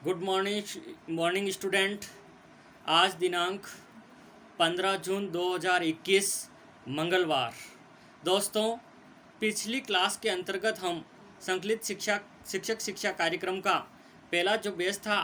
Good morning student. आज दिनांक 15 जून 2021 मंगलवार। दोस्तों, पिछली क्लास के अंतर्गत हम संकलित शिक्षक शिक्षा कार्यक्रम का पहला जो बेस था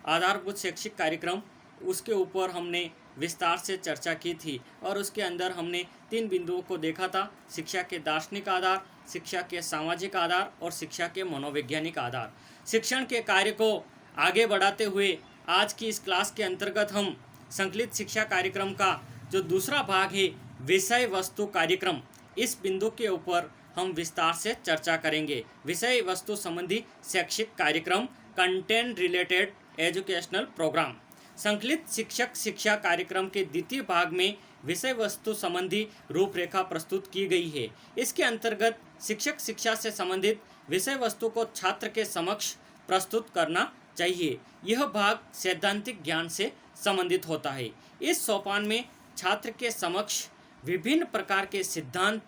आधारभूत शैक्षिक कार्यक्रम, उसके ऊपर हमने विस्तार से चर्चा की थी और उसके अंदर हमने 3 बिंदुओं को देखा था: शिक्षा के दार्शनिक आधार, शिक्षा के सामाजिक आधार और शिक्षा के मनोवैज्ञानिक आधार। शिक्षण के कार्य को आगे बढ़ाते हुए आज की इस क्लास के अंतर्गत हम संकलित शिक्षा कार्यक्रम का जो दूसरा भाग है विषय वस्तु कार्यक्रम, इस बिंदु के ऊपर हम विस्तार से चर्चा करेंगे। विषय वस्तु संबंधी शैक्षिक कार्यक्रम, कंटेंट रिलेटेड एजुकेशनल प्रोग्राम। संकलित शिक्षक शिक्षा कार्यक्रम के द्वितीय भाग में विषय वस्तु संबंधी रूपरेखा प्रस्तुत की गई है। इसके अंतर्गत शिक्षक शिक्षा से संबंधित विषय वस्तु को छात्र के समक्ष प्रस्तुत करना चाहिए। यह भाग सैद्धांतिक ज्ञान से संबंधित होता है। इस सोपान में छात्र के समक्ष विभिन्न प्रकार के सिद्धांत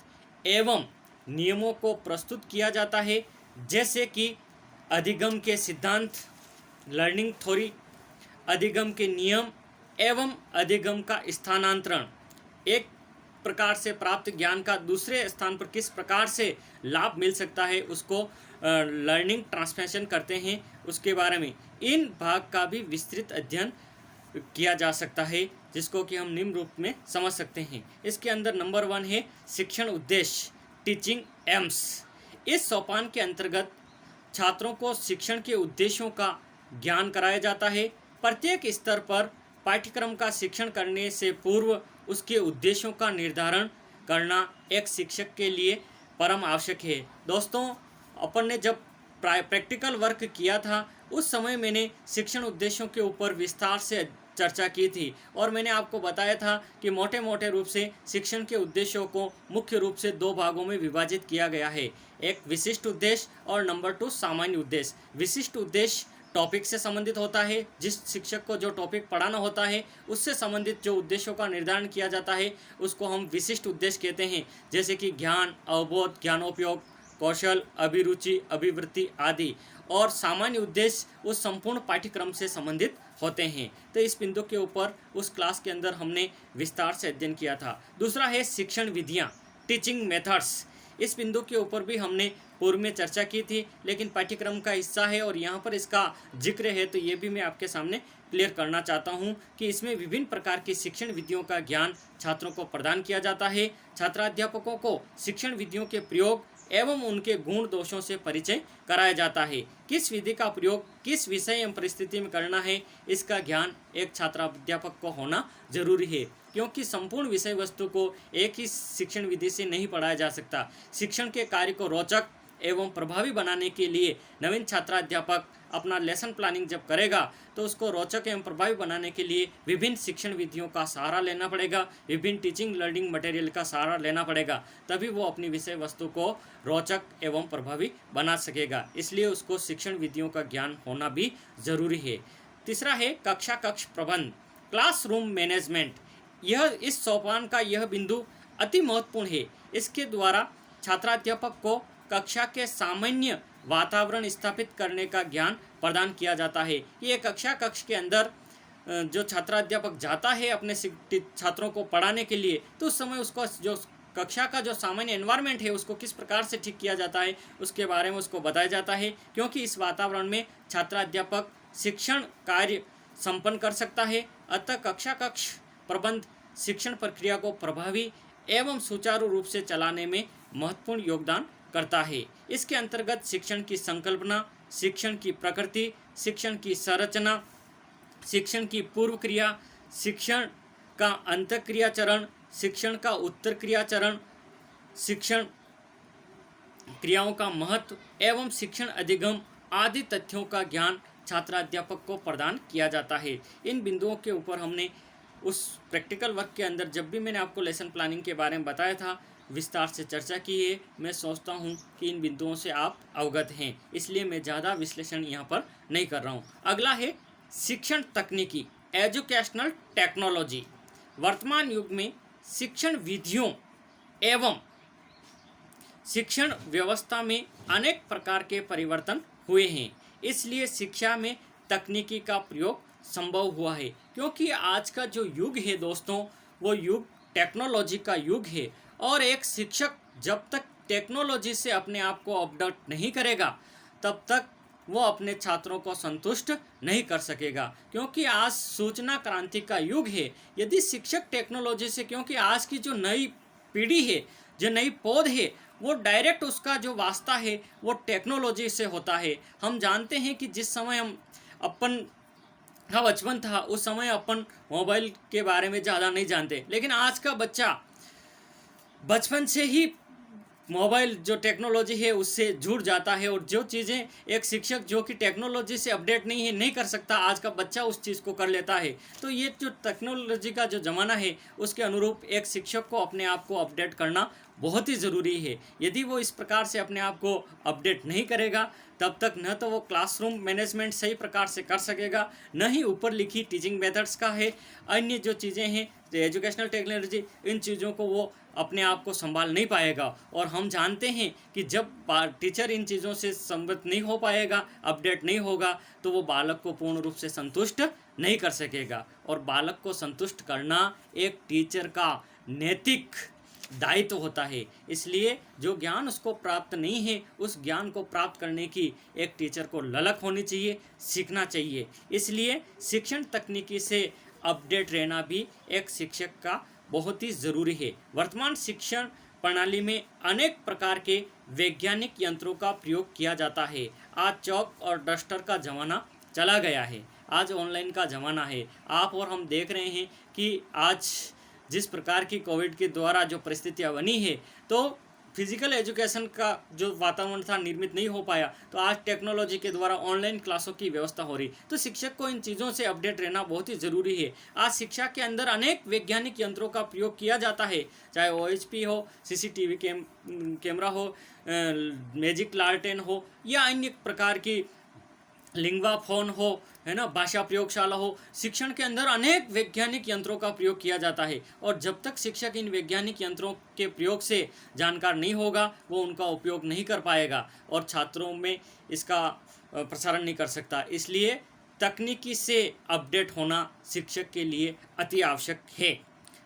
एवं नियमों को प्रस्तुत किया जाता है, जैसे कि अधिगम के सिद्धांत, लर्निंग थ्योरी, अधिगम के नियम एवं अधिगम का स्थानांतरण, एक प्रकार से प्राप्त ज्ञान का दूसरे स्थान पर किस प्रकार से लाभ मिल सकता है, उसको लर्निंग ट्रांसमिशन करते हैं, उसके बारे में इन भाग का भी विस्तृत अध्ययन किया जा सकता है, जिसको कि हम निम्न रूप में समझ सकते हैं। इसके अंदर नंबर 1 है शिक्षण उद्देश्य, टीचिंग एम्स। इस सोपान के अंतर्गत छात्रों को शिक्षण के उद्देश्यों का ज्ञान कराया जाता है। प्रत्येक स्तर पर पाठ्यक्रम का शिक्षण करने से पूर्व उसके उद्देश्यों का निर्धारण करना एक शिक्षक के लिए परम आवश्यक है। दोस्तों, अपन ने जब प्रैक्टिकल वर्क किया था उस समय मैंने शिक्षण उद्देश्यों के ऊपर विस्तार से चर्चा की थी और मैंने आपको बताया था कि मोटे मोटे रूप से शिक्षण के उद्देश्यों को मुख्य रूप से 2 भागों में विभाजित किया गया है। एक विशिष्ट उद्देश्य और नंबर 2 सामान्य उद्देश्य। विशिष्ट उद्देश्य टॉपिक से संबंधित होता है, जिस शिक्षक को जो टॉपिक पढ़ाना होता है उससे संबंधित जो उद्देश्यों का निर्धारण किया जाता है उसको हम विशिष्ट उद्देश्य कहते हैं, जैसे कि ज्ञान, अवबोध, ज्ञानोपयोग, कौशल, अभिरुचि, अभिवृत्ति आदि। और सामान्य उद्देश्य उस संपूर्ण पाठ्यक्रम से संबंधित होते हैं। तो इस बिंदु के ऊपर उस क्लास के अंदर हमने विस्तार से अध्ययन किया था। दूसरा है शिक्षण विधियाँ, टीचिंग मेथड्स। इस बिंदु के ऊपर भी हमने पूर्व में चर्चा की थी, लेकिन पाठ्यक्रम का हिस्सा है और यहाँ पर इसका जिक्र है, तो ये भी मैं आपके सामने क्लियर करना चाहता हूँ कि इसमें विभिन्न प्रकार की शिक्षण विधियों का ज्ञान छात्रों को प्रदान किया जाता है। छात्राध्यापकों को शिक्षण विधियों के प्रयोग एवं उनके गुण दोषों से परिचय कराया जाता है। किस विधि का प्रयोग किस विषय एवं परिस्थिति में करना है, इसका ज्ञान एक छात्राध्यापक को होना जरूरी है, क्योंकि संपूर्ण विषय वस्तु को एक ही शिक्षण विधि से नहीं पढ़ाया जा सकता। शिक्षण के कार्य को रोचक एवं प्रभावी बनाने के लिए नवीन छात्राध्यापक अपना लेसन प्लानिंग जब करेगा तो उसको रोचक एवं प्रभावी बनाने के लिए विभिन्न शिक्षण विधियों का सहारा लेना पड़ेगा, विभिन्न टीचिंग लर्निंग मटेरियल का सहारा लेना पड़ेगा, तभी वो अपनी विषय वस्तु को रोचक एवं प्रभावी बना सकेगा। इसलिए उसको शिक्षण विधियों का ज्ञान होना भी जरूरी है। तीसरा है कक्षा कक्ष प्रबंध, क्लासरूम मैनेजमेंट। यह इस सोपान का यह बिंदु अति महत्वपूर्ण है। इसके द्वारा छात्राध्यापक को कक्षा के सामान्य वातावरण स्थापित करने का ज्ञान प्रदान किया जाता है। ये कक्षा कक्ष के अंदर जो छात्राध्यापक जाता है अपने छात्रों को पढ़ाने के लिए, तो उस समय उसको जो कक्षा का जो सामान्य एनवायरनमेंट है उसको किस प्रकार से ठीक किया जाता है उसके बारे में उसको बताया जाता है, क्योंकि इस वातावरण में छात्राध्यापक शिक्षण कार्य संपन्न कर सकता है। अतः कक्षा कक्ष प्रबंध शिक्षण प्रक्रिया को प्रभावी एवं सुचारू रूप से चलाने में महत्वपूर्ण योगदान करता है। इसके अंतर्गत शिक्षण की संकल्पना, शिक्षण की प्रकृति, शिक्षण की संरचना, शिक्षण की पूर्व क्रिया, शिक्षण का अंतःक्रिया चरण, शिक्षण का उत्तर क्रिया चरण, शिक्षण क्रियाओं का महत्व एवं शिक्षण अधिगम आदि तथ्यों का ज्ञान छात्राध्यापक को प्रदान किया जाता है। इन बिंदुओं के ऊपर हमने उस प्रैक्टिकल वर्क के अंदर जब भी मैंने आपको लेसन प्लानिंग के बारे में बताया था विस्तार से चर्चा की है। मैं सोचता हूं कि इन बिंदुओं से आप अवगत हैं, इसलिए मैं ज़्यादा विश्लेषण यहाँ पर नहीं कर रहा हूँ। अगला है शिक्षण तकनीकी, एजुकेशनल टेक्नोलॉजी। वर्तमान युग में शिक्षण विधियों एवं शिक्षण व्यवस्था में अनेक प्रकार के परिवर्तन हुए हैं। इसलिए शिक्षा में तकनीकी का प्रयोग संभव हुआ है, क्योंकि आज का जो युग है दोस्तों, वो युग टेक्नोलॉजी का युग है। और एक शिक्षक जब तक टेक्नोलॉजी से अपने आप को अपडेट नहीं करेगा, तब तक वो अपने छात्रों को संतुष्ट नहीं कर सकेगा, क्योंकि आज सूचना क्रांति का युग है। यदि शिक्षक टेक्नोलॉजी से, क्योंकि आज की जो नई पीढ़ी है, जो नई पौध है, वो डायरेक्ट उसका जो वास्ता है वो टेक्नोलॉजी से होता है। हम जानते हैं कि जिस समय हम अपन का बचपन था, उस समय अपन मोबाइल के बारे में ज़्यादा नहीं जानते, लेकिन आज का बच्चा बचपन से ही मोबाइल जो टेक्नोलॉजी है उससे जुड़ जाता है। और जो चीज़ें एक शिक्षक जो कि टेक्नोलॉजी से अपडेट नहीं कर सकता, आज का बच्चा उस चीज़ को कर लेता है। तो ये जो टेक्नोलॉजी का जो ज़माना है, उसके अनुरूप एक शिक्षक को अपने आप को अपडेट करना बहुत ही ज़रूरी है। यदि वो इस प्रकार से अपने आप को अपडेट नहीं करेगा, तब तक न तो वो क्लासरूम मैनेजमेंट सही प्रकार से कर सकेगा, न ही ऊपर लिखी टीचिंग मेथड्स का है, अन्य जो चीज़ें हैं एजुकेशनल टेक्नोलॉजी, इन चीज़ों को वो अपने आप को संभाल नहीं पाएगा। और हम जानते हैं कि जब टीचर इन चीज़ों से संबद्ध नहीं हो पाएगा, अपडेट नहीं होगा, तो वो बालक को पूर्ण रूप से संतुष्ट नहीं कर सकेगा। और बालक को संतुष्ट करना एक टीचर का नैतिक दायित्व होता है। इसलिए जो ज्ञान उसको प्राप्त नहीं है, उस ज्ञान को प्राप्त करने की एक टीचर को ललक होनी चाहिए, सीखना चाहिए। इसलिए शिक्षण तकनीकी से अपडेट रहना भी एक शिक्षक का बहुत ही ज़रूरी है। वर्तमान शिक्षण प्रणाली में अनेक प्रकार के वैज्ञानिक यंत्रों का प्रयोग किया जाता है। आज चौक और डस्टर का ज़माना चला गया है, आज ऑनलाइन का ज़माना है। आप और हम देख रहे हैं कि आज जिस प्रकार की कोविड के द्वारा जो परिस्थितियाँ बनी है, तो फिजिकल एजुकेशन का जो वातावरण था निर्मित नहीं हो पाया, तो आज टेक्नोलॉजी के द्वारा ऑनलाइन क्लासों की व्यवस्था हो रही। तो शिक्षक को इन चीज़ों से अपडेट रहना बहुत ही ज़रूरी है। आज शिक्षा के अंदर अनेक वैज्ञानिक यंत्रों का प्रयोग किया जाता है, चाहे OHP हो, CCTV कैमरा हो, मैजिक लालटेन हो, या अन्य प्रकार की लिंग्वा फोन हो, है ना, भाषा प्रयोगशाला हो। शिक्षण के अंदर अनेक वैज्ञानिक यंत्रों का प्रयोग किया जाता है। और जब तक शिक्षक इन वैज्ञानिक यंत्रों के प्रयोग से जानकार नहीं होगा, वो उनका उपयोग नहीं कर पाएगा और छात्रों में इसका प्रसारण नहीं कर सकता। इसलिए तकनीकी से अपडेट होना शिक्षक के लिए अति आवश्यक है,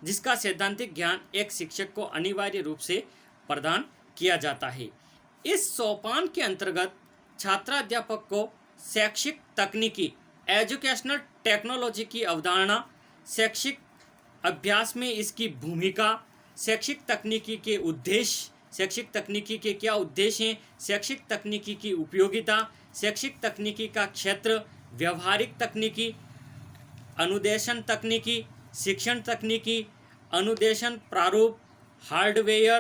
जिसका सैद्धांतिक ज्ञान एक शिक्षक को अनिवार्य रूप से प्रदान किया जाता है। इस सोपान के अंतर्गत छात्राध्यापक को शैक्षिक तकनीकी एजुकेशनल टेक्नोलॉजी की अवधारणा, शैक्षिक अभ्यास में इसकी भूमिका, शैक्षिक तकनीकी के उद्देश्य, शैक्षिक तकनीकी के क्या उद्देश्य हैं, शैक्षिक तकनीकी की उपयोगिता, शैक्षिक तकनीकी का क्षेत्र, व्यवहारिक तकनीकी, अनुदेशन तकनीकी, शिक्षण तकनीकी, अनुदेशन प्रारूप, हार्डवेयर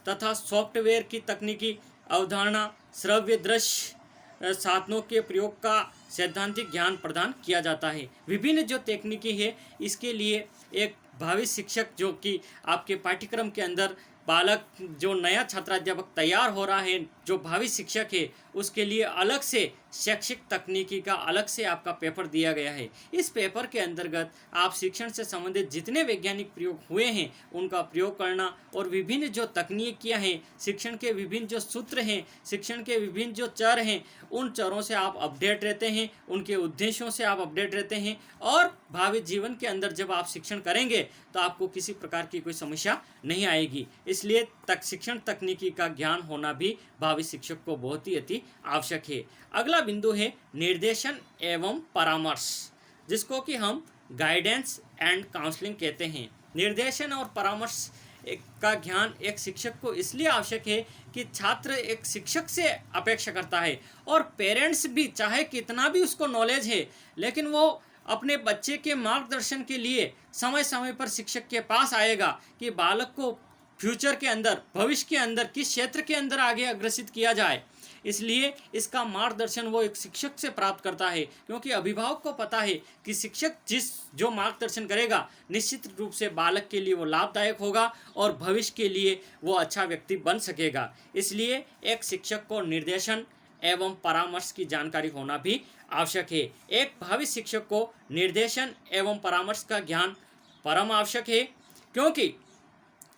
तथा सॉफ्टवेयर की तकनीकी अवधारणा, श्रव्य दृश्य साधनों के प्रयोग का सैद्धांतिक ज्ञान प्रदान किया जाता है। विभिन्न जो तकनीकी है, इसके लिए एक भावी शिक्षक जो कि आपके पाठ्यक्रम के अंदर बालक जो नया छात्राध्यापक तैयार हो रहा है, जो भावी शिक्षक है, उसके लिए अलग से शैक्षिक तकनीकी का अलग से आपका पेपर दिया गया है। इस पेपर के अंतर्गत आप शिक्षण से संबंधित जितने वैज्ञानिक प्रयोग हुए हैं उनका प्रयोग करना, और विभिन्न जो तकनीकियाँ हैं, शिक्षण के विभिन्न जो सूत्र हैं, शिक्षण के विभिन्न जो चर हैं, उन चरों से आप अपडेट रहते हैं, उनके उद्देश्यों से आप अपडेट रहते हैं। और भावी जीवन के अंदर जब आप शिक्षण करेंगे तो आपको किसी प्रकार की कोई समस्या नहीं आएगी। इसलिए शिक्षण तकनीकी का ज्ञान होना भी भावी शिक्षक को बहुत ही अति आवश्यक है। अगला बिंदु है निर्देशन एवं परामर्श, जिसको कि हम गाइडेंस एंड काउंसलिंग कहते हैं। निर्देशन और परामर्श का ज्ञान एक शिक्षक को इसलिए आवश्यक है कि छात्र एक शिक्षक से अपेक्षा करता है, और पेरेंट्स भी चाहे कितना भी उसको नॉलेज है, लेकिन वो अपने बच्चे के मार्गदर्शन के लिए समय समय पर शिक्षक के पास आएगा कि बालक को फ्यूचर के अंदर, भविष्य के अंदर किस क्षेत्र के अंदर आगे अग्रसित किया जाए। इसलिए इसका मार्गदर्शन वो एक शिक्षक से प्राप्त करता है, क्योंकि अभिभावक को पता है कि शिक्षक जो मार्गदर्शन करेगा निश्चित रूप से बालक के लिए वो लाभदायक होगा और भविष्य के लिए वो अच्छा व्यक्ति बन सकेगा। इसलिए एक शिक्षक को निर्देशन एवं परामर्श की जानकारी होना भी आवश्यक है। एक भावी शिक्षक को निर्देशन एवं परामर्श का ज्ञान परम आवश्यक है, क्योंकि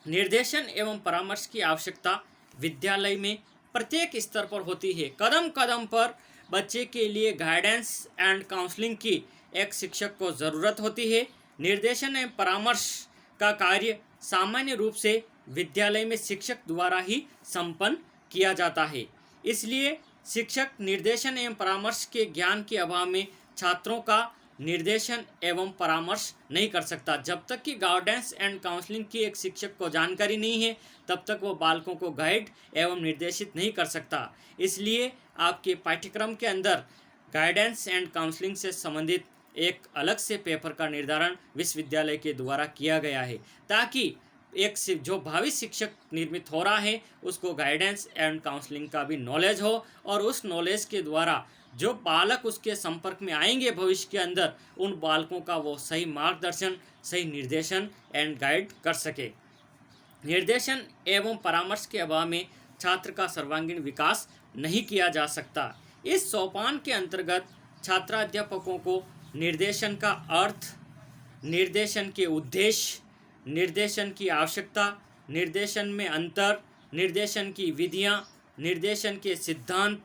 निर्देशन एवं परामर्श की आवश्यकता विद्यालय में प्रत्येक स्तर पर होती है। कदम कदम पर बच्चे के लिए गाइडेंस एंड काउंसलिंग की एक शिक्षक को ज़रूरत होती है। निर्देशन एवं परामर्श का कार्य सामान्य रूप से विद्यालय में शिक्षक द्वारा ही संपन्न किया जाता है। इसलिए शिक्षक निर्देशन एवं परामर्श के ज्ञान के अभाव में छात्रों का निर्देशन एवं परामर्श नहीं कर सकता। जब तक कि गाइडेंस एंड काउंसलिंग की एक शिक्षक को जानकारी नहीं है, तब तक वो बालकों को गाइड एवं निर्देशित नहीं कर सकता। इसलिए आपके पाठ्यक्रम के अंदर गाइडेंस एंड काउंसलिंग से संबंधित एक अलग से पेपर का निर्धारण विश्वविद्यालय के द्वारा किया गया है, ताकि एक जो भावी शिक्षक निर्मित हो रहा है उसको गाइडेंस एंड काउंसलिंग का भी नॉलेज हो, और उस नॉलेज के द्वारा जो बालक उसके संपर्क में आएंगे भविष्य के अंदर, उन बालकों का वो सही मार्गदर्शन, सही निर्देशन एंड गाइड कर सके। निर्देशन एवं परामर्श के अभाव में छात्र का सर्वांगीण विकास नहीं किया जा सकता। इस सोपान के अंतर्गत छात्राध्यापकों को निर्देशन का अर्थ, निर्देशन के उद्देश्य, निर्देशन की आवश्यकता, निर्देशन में अंतर, निर्देशन की विधियां, निर्देशन के सिद्धांत,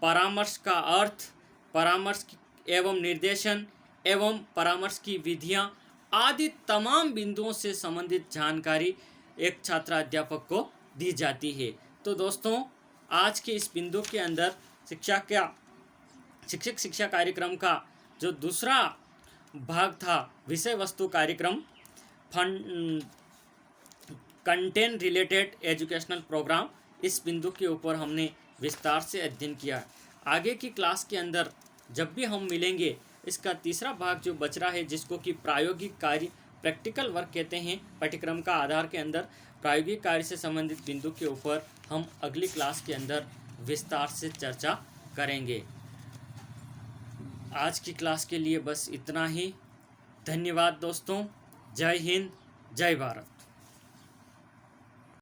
परामर्श का अर्थ, परामर्श एवं निर्देशन एवं परामर्श की विधियां आदि तमाम बिंदुओं से संबंधित जानकारी एक छात्राध्यापक को दी जाती है। तो दोस्तों, आज के इस बिंदु के अंदर शिक्षक शिक्षा कार्यक्रम का जो दूसरा भाग था, विषय वस्तु कार्यक्रम, कंटेंट रिलेटेड एजुकेशनल प्रोग्राम, इस बिंदु के ऊपर हमने विस्तार से अध्ययन किया। आगे की क्लास के अंदर जब भी हम मिलेंगे, इसका तीसरा भाग जो बच रहा है, जिसको कि प्रायोगिक कार्य, प्रैक्टिकल वर्क कहते हैं, पाठ्यक्रम का आधार के अंदर प्रायोगिक कार्य से संबंधित बिंदु के ऊपर हम अगली क्लास के अंदर विस्तार से चर्चा करेंगे। आज की क्लास के लिए बस इतना ही। धन्यवाद दोस्तों। जय हिंद, जय भारत।